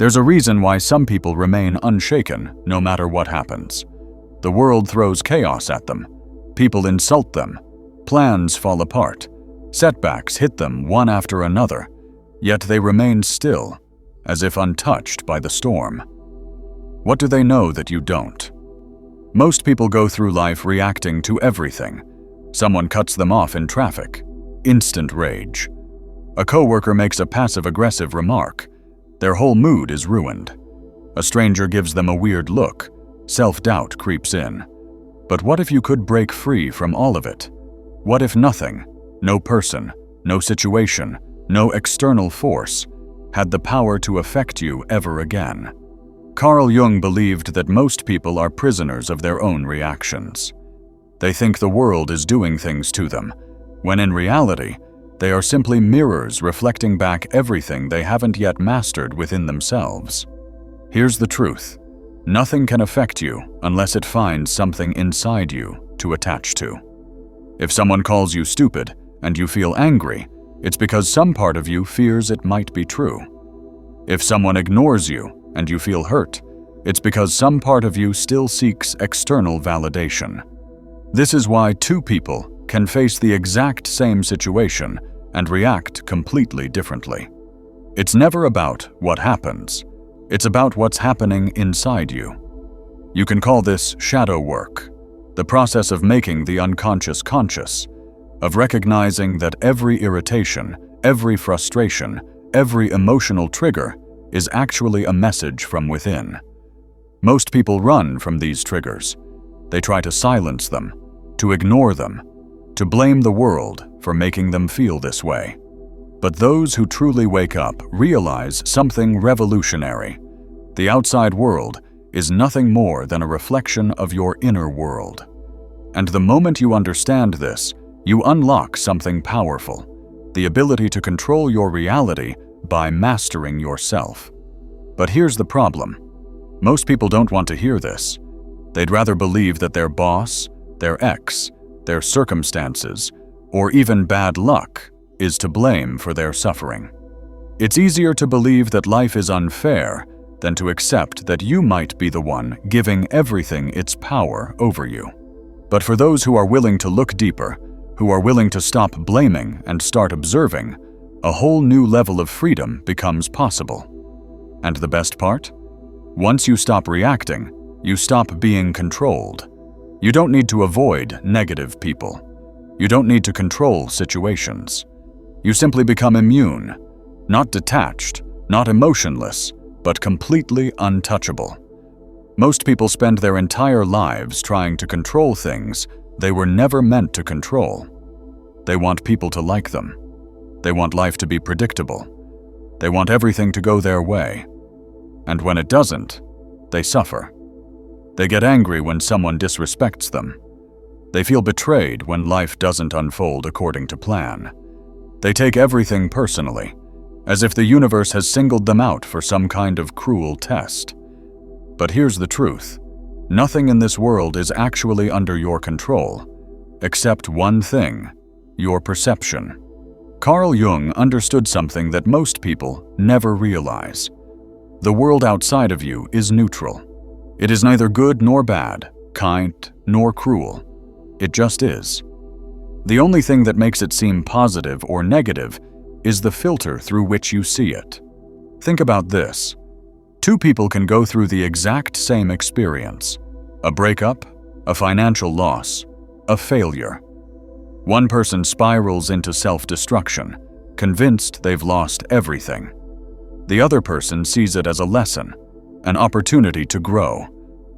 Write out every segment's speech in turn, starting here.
There's a reason why some people remain unshaken no matter what happens. The world throws chaos at them. People insult them. Plans fall apart. Setbacks hit them one after another. Yet they remain still, as if untouched by the storm. What do they know that you don't? Most people go through life reacting to everything. Someone cuts them off in traffic. Instant rage. A coworker makes a passive-aggressive remark. Their whole mood is ruined. A stranger gives them a weird look. Self-doubt creeps in. But what if you could break free from all of it? What if nothing, no person, no situation, no external force, had the power to affect you ever again? Carl Jung believed that most people are prisoners of their own reactions. They think the world is doing things to them, when in reality, they are simply mirrors reflecting back everything they haven't yet mastered within themselves. Here's the truth. Nothing can affect you unless it finds something inside you to attach to. If someone calls you stupid and you feel angry, it's because some part of you fears it might be true. If someone ignores you and you feel hurt, it's because some part of you still seeks external validation. This is why two people can face the exact same situation and react completely differently. It's never about what happens. It's about what's happening inside you. You can call this shadow work, the process of making the unconscious conscious, of recognizing that every irritation, every frustration, every emotional trigger is actually a message from within. Most people run from these triggers. They try to silence them, to ignore them, to blame the world for making them feel this way. But those who truly wake up realize something revolutionary. The outside world is nothing more than a reflection of your inner world. And the moment you understand this, you unlock something powerful, the ability to control your reality by mastering yourself. But here's the problem. Most people don't want to hear this. They'd rather believe that their boss, their ex, their circumstances, or even bad luck is to blame for their suffering. It's easier to believe that life is unfair than to accept that you might be the one giving everything its power over you. But for those who are willing to look deeper, who are willing to stop blaming and start observing, a whole new level of freedom becomes possible. And the best part? Once you stop reacting, you stop being controlled. You don't need to avoid negative people. You don't need to control situations. You simply become immune, not detached, not emotionless, but completely untouchable. Most people spend their entire lives trying to control things they were never meant to control. They want people to like them. They want life to be predictable. They want everything to go their way. And when it doesn't, they suffer. They get angry when someone disrespects them. They feel betrayed when life doesn't unfold according to plan. They take everything personally, as if the universe has singled them out for some kind of cruel test. But here's the truth. Nothing in this world is actually under your control, except one thing, your perception. Carl Jung understood something that most people never realize. The world outside of you is neutral. It is neither good nor bad, kind nor cruel. It just is. The only thing that makes it seem positive or negative is the filter through which you see it. Think about this. Two people can go through the exact same experience: a breakup, a financial loss, a failure. One person spirals into self-destruction, convinced they've lost everything. The other person sees it as a lesson, an opportunity to grow,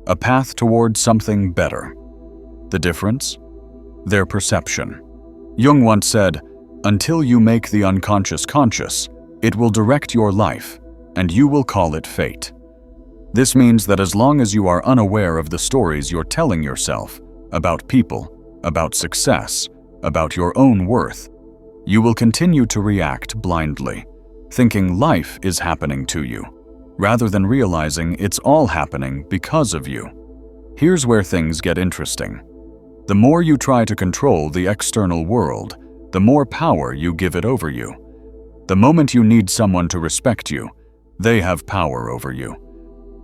a path towards something better. The difference? Their perception. Jung once said, "Until you make the unconscious conscious, it will direct your life, and you will call it fate." This means that as long as you are unaware of the stories you're telling yourself about people, about success, about your own worth, you will continue to react blindly, thinking life is happening to you, rather than realizing it's all happening because of you. Here's where things get interesting. The more you try to control the external world, the more power you give it over you. The moment you need someone to respect you, they have power over you.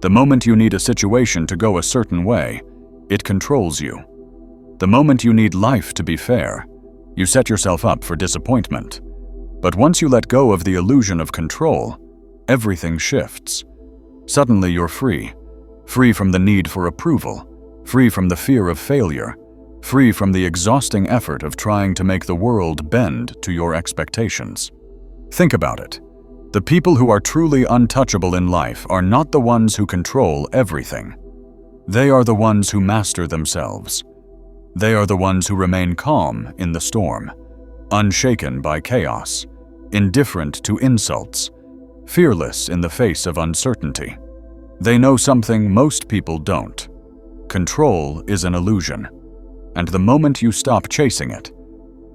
The moment you need a situation to go a certain way, it controls you. The moment you need life to be fair, you set yourself up for disappointment. But once you let go of the illusion of control, everything shifts. Suddenly you're free. Free from the need for approval, free from the fear of failure, free from the exhausting effort of trying to make the world bend to your expectations. Think about it. The people who are truly untouchable in life are not the ones who control everything. They are the ones who master themselves. They are the ones who remain calm in the storm, unshaken by chaos, indifferent to insults, fearless in the face of uncertainty. They know something most people don't. Control is an illusion, and the moment you stop chasing it,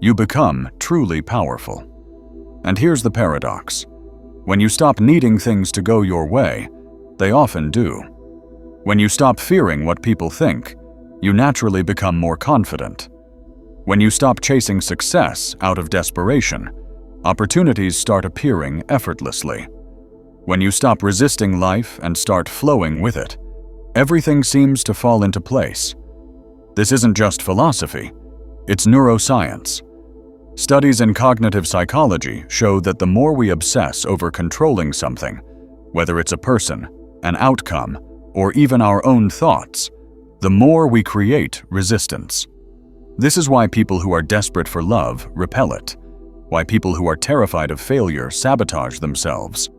you become truly powerful. And here's the paradox. When you stop needing things to go your way, they often do. When you stop fearing what people think, you naturally become more confident. When you stop chasing success out of desperation, opportunities start appearing effortlessly. When you stop resisting life and start flowing with it, everything seems to fall into place. This isn't just philosophy, it's neuroscience. Studies in cognitive psychology show that the more we obsess over controlling something, whether it's a person, an outcome, or even our own thoughts, the more we create resistance. This is why people who are desperate for love repel it, why people who are terrified of failure sabotage themselves,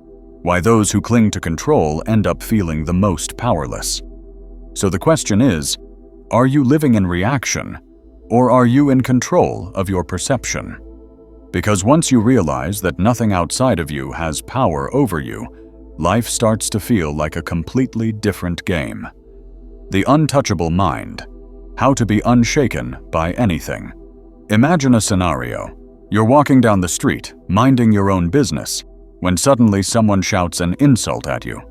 why those who cling to control end up feeling the most powerless. So the question is, are you living in reaction, or are you in control of your perception? Because once you realize that nothing outside of you has power over you, life starts to feel like a completely different game. The untouchable mind. How to be unshaken by anything. Imagine a scenario. You're walking down the street, minding your own business, when suddenly someone shouts an insult at you.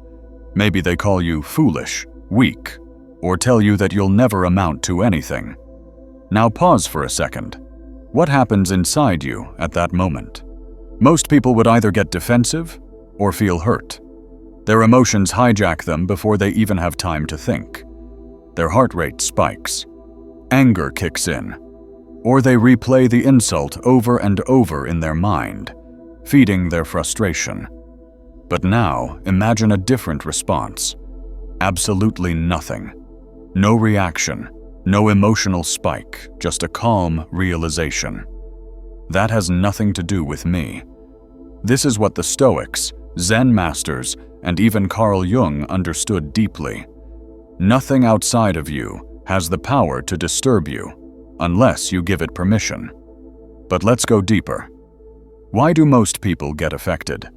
Maybe they call you foolish, weak, or tell you that you'll never amount to anything. Now pause for a second. What happens inside you at that moment? Most people would either get defensive or feel hurt. Their emotions hijack them before they even have time to think. Their heart rate spikes. Anger kicks in. Or they replay the insult over and over in their mind, feeding their frustration. But now, imagine a different response. Absolutely nothing. No reaction, no emotional spike, just a calm realization. That has nothing to do with me. This is what the Stoics, Zen masters, and even Carl Jung understood deeply. Nothing outside of you has the power to disturb you, unless you give it permission. But let's go deeper. Why do most people get affected?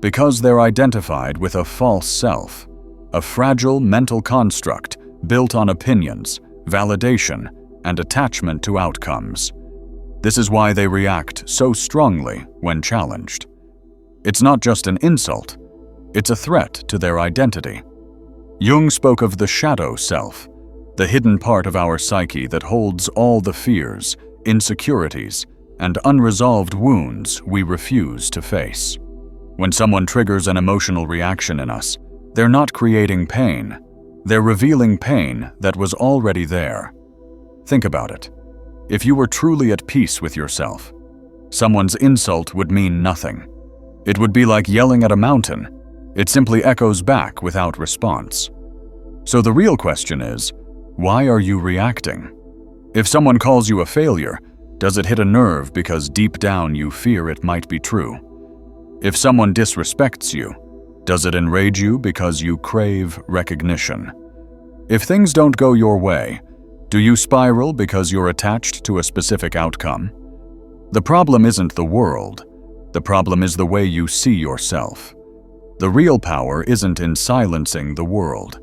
Because they're identified with a false self, a fragile mental construct built on opinions, validation, and attachment to outcomes. This is why they react so strongly when challenged. It's not just an insult, it's a threat to their identity. Jung spoke of the shadow self, the hidden part of our psyche that holds all the fears, insecurities, and unresolved wounds we refuse to face. When someone triggers an emotional reaction in us, they're not creating pain, they're revealing pain that was already there. Think about it. If you were truly at peace with yourself, someone's insult would mean nothing. It would be like yelling at a mountain. It simply echoes back without response. So the real question is, why are you reacting? If someone calls you a failure, does it hit a nerve because deep down you fear it might be true? If someone disrespects you, does it enrage you because you crave recognition? If things don't go your way, do you spiral because you're attached to a specific outcome? The problem isn't the world. The problem is the way you see yourself. The real power isn't in silencing the world,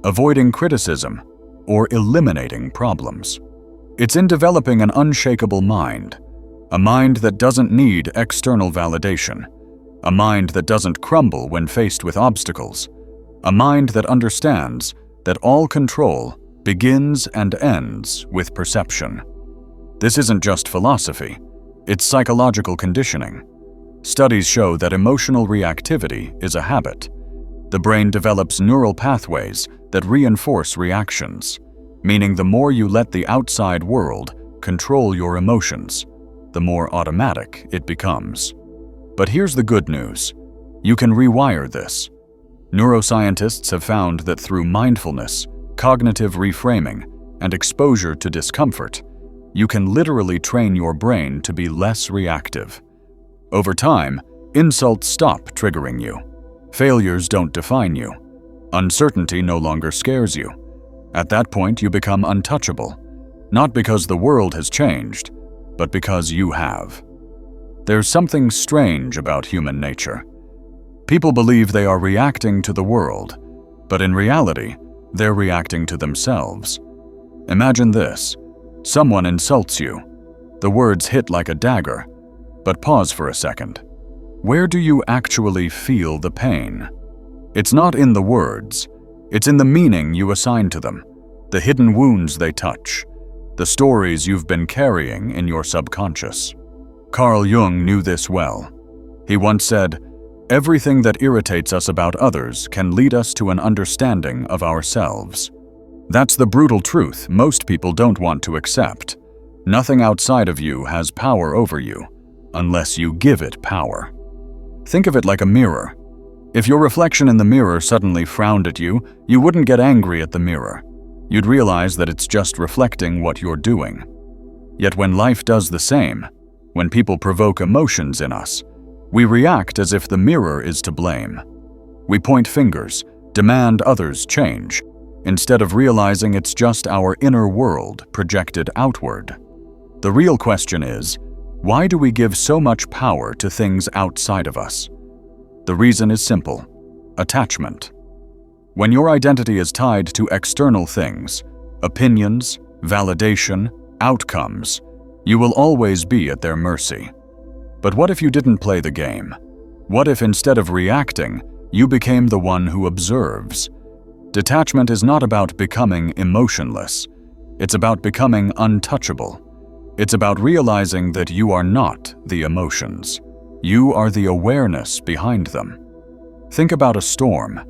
avoiding criticism, or eliminating problems. It's in developing an unshakable mind, a mind that doesn't need external validation, a mind that doesn't crumble when faced with obstacles, a mind that understands that all control begins and ends with perception. This isn't just philosophy, it's psychological conditioning. Studies show that emotional reactivity is a habit. The brain develops neural pathways that reinforce reactions, meaning the more you let the outside world control your emotions, the more automatic it becomes. But here's the good news. You can rewire this. Neuroscientists have found that through mindfulness, cognitive reframing, and exposure to discomfort, you can literally train your brain to be less reactive. Over time, insults stop triggering you. Failures don't define you. Uncertainty no longer scares you. At that point, you become untouchable, not because the world has changed, but because you have. There's something strange about human nature. People believe they are reacting to the world, but in reality, they're reacting to themselves. Imagine this. Someone insults you. The words hit like a dagger, but pause for a second. Where do you actually feel the pain? It's not in the words. It's in the meaning you assign to them, the hidden wounds they touch, the stories you've been carrying in your subconscious. Carl Jung knew this well. He once said, "Everything that irritates us about others can lead us to an understanding of ourselves." That's the brutal truth most people don't want to accept. Nothing outside of you has power over you, unless you give it power. Think of it like a mirror. If your reflection in the mirror suddenly frowned at you, you wouldn't get angry at the mirror. You'd realize that it's just reflecting what you're doing. Yet when life does the same, when people provoke emotions in us, we react as if the mirror is to blame. We point fingers, demand others change, instead of realizing it's just our inner world projected outward. The real question is, why do we give so much power to things outside of us? The reason is simple: attachment. When your identity is tied to external things, opinions, validation, outcomes, you will always be at their mercy. But what if you didn't play the game? What if instead of reacting, you became the one who observes? Detachment is not about becoming emotionless. It's about becoming untouchable. It's about realizing that you are not the emotions. You are the awareness behind them. Think about a storm.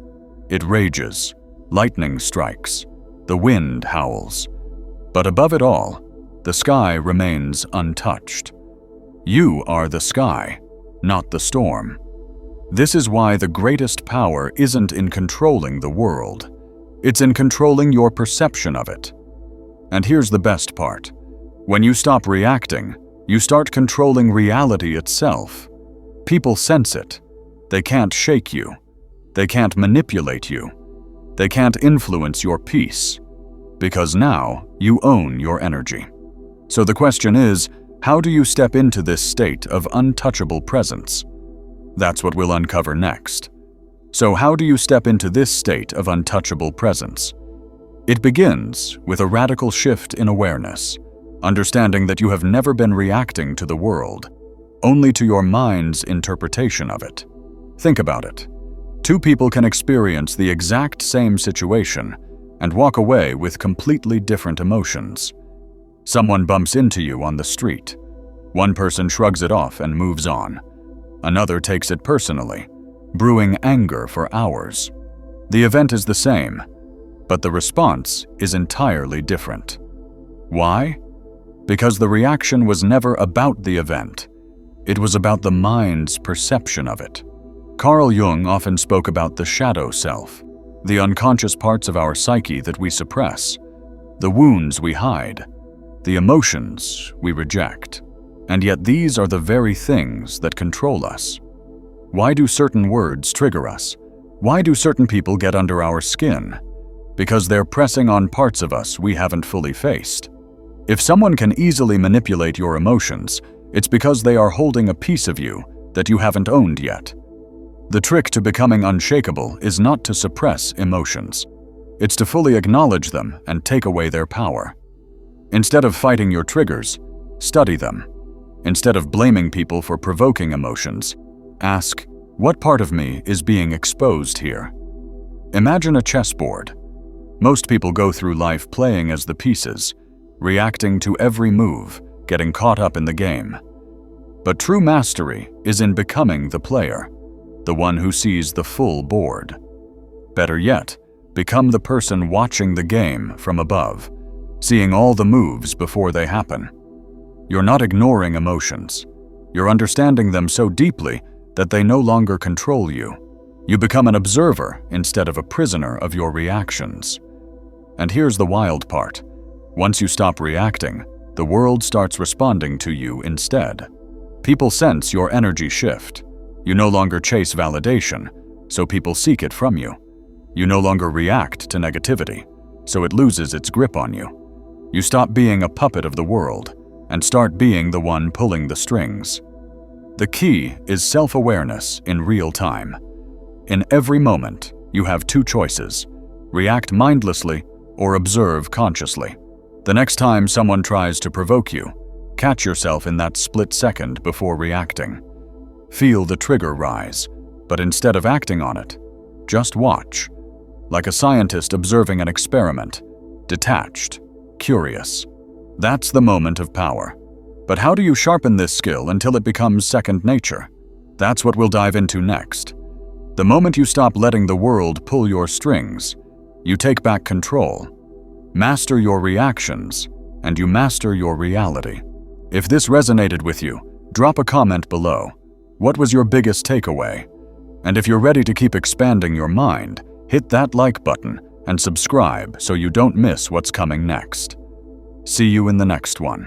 It rages, lightning strikes, the wind howls. But above it all, the sky remains untouched. You are the sky, not the storm. This is why the greatest power isn't in controlling the world. It's in controlling your perception of it. And here's the best part. When you stop reacting, you start controlling reality itself. People sense it. They can't shake you. They can't manipulate you. They can't influence your peace. Because now you own your energy. So the question is, how do you step into this state of untouchable presence? That's what we'll uncover next. So how do you step into this state of untouchable presence? It begins with a radical shift in awareness, understanding that you have never been reacting to the world, only to your mind's interpretation of it. Think about it. Two people can experience the exact same situation and walk away with completely different emotions. Someone bumps into you on the street. One person shrugs it off and moves on. Another takes it personally, brewing anger for hours. The event is the same, but the response is entirely different. Why? Because the reaction was never about the event. It was about the mind's perception of it. Carl Jung often spoke about the shadow self, the unconscious parts of our psyche that we suppress, the wounds we hide, the emotions we reject. And yet these are the very things that control us. Why do certain words trigger us? Why do certain people get under our skin? Because they're pressing on parts of us we haven't fully faced. If someone can easily manipulate your emotions, it's because they are holding a piece of you that you haven't owned yet. The trick to becoming unshakable is not to suppress emotions. It's to fully acknowledge them and take away their power. Instead of fighting your triggers, study them. Instead of blaming people for provoking emotions, ask, what part of me is being exposed here? Imagine a chessboard. Most people go through life playing as the pieces, reacting to every move, getting caught up in the game. But true mastery is in becoming the player, the one who sees the full board. Better yet, become the person watching the game from above, seeing all the moves before they happen. You're not ignoring emotions. You're understanding them so deeply that they no longer control you. You become an observer instead of a prisoner of your reactions. And here's the wild part. Once you stop reacting, the world starts responding to you instead. People sense your energy shift. You no longer chase validation, so people seek it from you. You no longer react to negativity, so it loses its grip on you. You stop being a puppet of the world and start being the one pulling the strings. The key is self-awareness in real time. In every moment, you have two choices: react mindlessly or observe consciously. The next time someone tries to provoke you, catch yourself in that split second before reacting. Feel the trigger rise, but instead of acting on it, just watch. Like a scientist observing an experiment, detached, curious. That's the moment of power. But how do you sharpen this skill until it becomes second nature? That's what we'll dive into next. The moment you stop letting the world pull your strings, you take back control. Master your reactions, and you master your reality. If this resonated with you, drop a comment below. What was your biggest takeaway? And if you're ready to keep expanding your mind, hit that like button and subscribe so you don't miss what's coming next. See you in the next one.